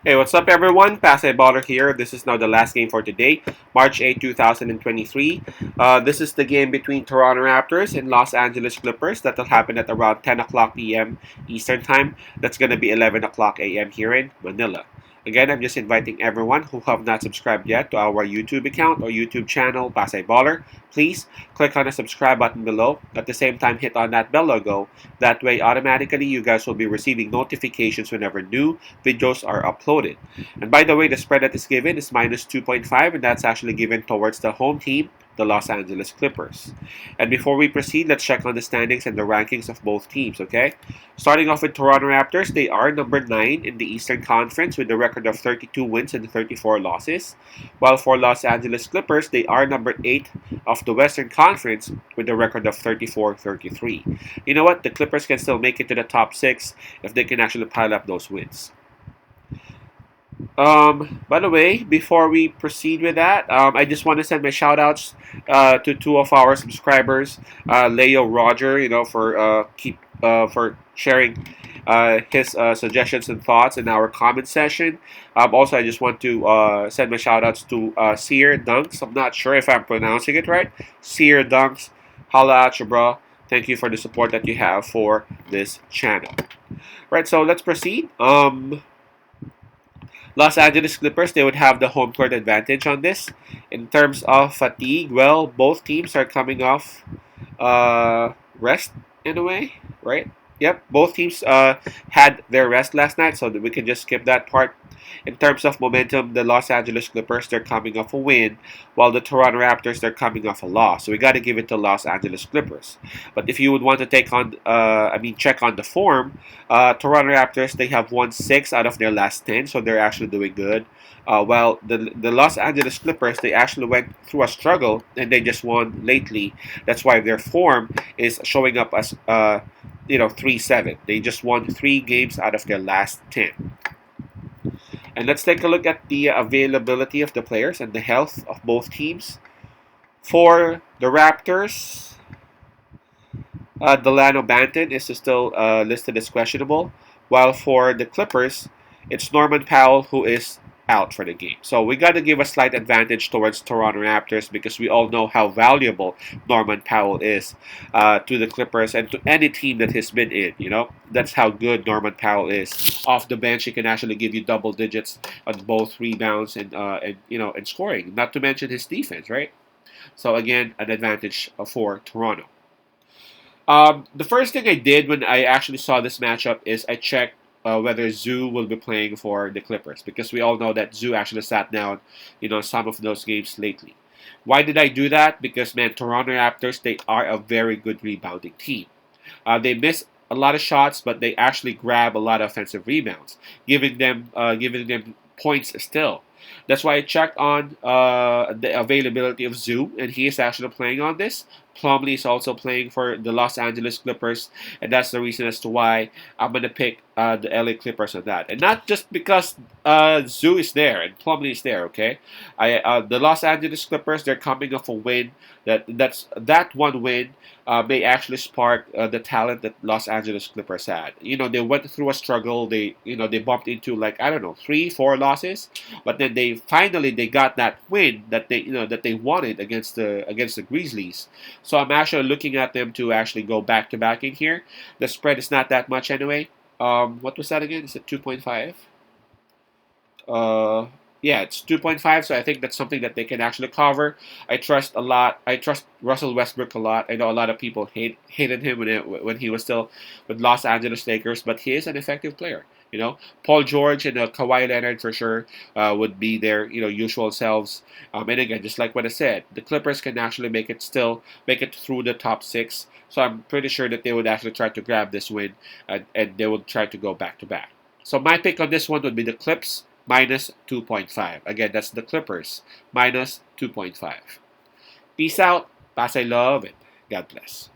Hey, what's up everyone? Baller here. This is now the last game for today, March 8, 2023. This is the game between Toronto Raptors and Los Angeles Clippers that will happen at around 10 o'clock p.m. Eastern Time. That's going to be 11 o'clock a.m. here in Manila. Again, I'm just inviting everyone who have not subscribed yet to our YouTube account or YouTube channel, Baller. Please click on the subscribe button below. At the same time, hit on that bell logo. That way, automatically, you guys will be receiving notifications whenever new videos are uploaded. And by the way, the spread that is given is minus 2.5, and that's actually given towards the home team, the Los Angeles Clippers. And before we proceed, let's check on the standings and the rankings of both teams, okay? Starting off with Toronto Raptors, they are number 9 in the Eastern Conference with a record of 32 wins and 34 losses. While for Los Angeles Clippers, they are number 8 of the Western Conference with a record of 34-33. You know what? The Clippers can still make it to the top 6 if they can actually pile up those wins. By the way, before we proceed with that, I just want to send my shout outs to two of our subscribers, Leo Roger, for sharing his suggestions and thoughts in our comment session. Also, I just want to send my shout outs to Seer Dunks. I'm not sure if I'm pronouncing it right. Seer Dunks, holla at you, bro. Thank you for the support that you have for this channel. Right, so let's proceed. Los Angeles Clippers, they would have the home court advantage on this. In terms of fatigue, well, both teams are coming off rest in a way, right? Yep, both teams had their rest last night, so that we can just skip that part. In terms of momentum, the Los Angeles Clippers, they're coming off a win, while the Toronto Raptors, they're coming off a loss. So we got to give it to Los Angeles Clippers. But if you would want to check on the form, Toronto Raptors, they have won 6 out of their last 10, so they're actually doing good. While the Los Angeles Clippers, they actually went through a struggle and they just won lately. That's why their form is showing up as 3-7. They just won 3 games out of their last 10. And let's take a look at the availability of the players and the health of both teams. For the Raptors, Delano Banton is still listed as questionable, while for the Clippers, it's Norman Powell who is out for the game. So we got to give a slight advantage towards Toronto Raptors because we all know how valuable Norman Powell is to the Clippers and to any team that he's been in. That's how good Norman Powell is. Off the bench, he can actually give you double digits on both rebounds and scoring. Not to mention his defense, right? So again, an advantage for Toronto. The first thing I did when I actually saw this matchup is I checked whether Zoo will be playing for the Clippers because we all know that Zoo actually sat down, some of those games lately. Why did I do that? Because, man, Toronto Raptors, they are a very good rebounding team. They miss a lot of shots, but they actually grab a lot of offensive rebounds, giving them points still. That's why I checked on the availability of Zoo, and he is actually playing on this. Plumlee is also playing for the Los Angeles Clippers, and that's the reason as to why I'm going to pick the LA Clippers on that. And not just because Zoo is there and Plumlee is there, okay? The Los Angeles Clippers, they're coming off a win. That one win may actually spark the talent that Los Angeles Clippers had. They went through a struggle. They bumped into 3-4 losses, but then they finally got that win that they wanted against the Grizzlies. So I'm actually looking at them to actually go back to back in here. The spread is not that much anyway. What was that again? Is it 2.5? Yeah, it's 2.5, so I think that's something that they can actually cover. I trust a lot. I trust Russell Westbrook a lot. I know a lot of people hated him when he was still with Los Angeles Lakers, but he is an effective player. Paul George and Kawhi Leonard for sure would be their usual selves. And again, just like what I said, the Clippers can actually make it through the top 6. So I'm pretty sure that they would actually try to grab this win and they would try to go back to back. So my pick on this one would be the Clips minus 2.5. Again, that's the Clippers minus 2.5. Peace out. Pass I love and God bless.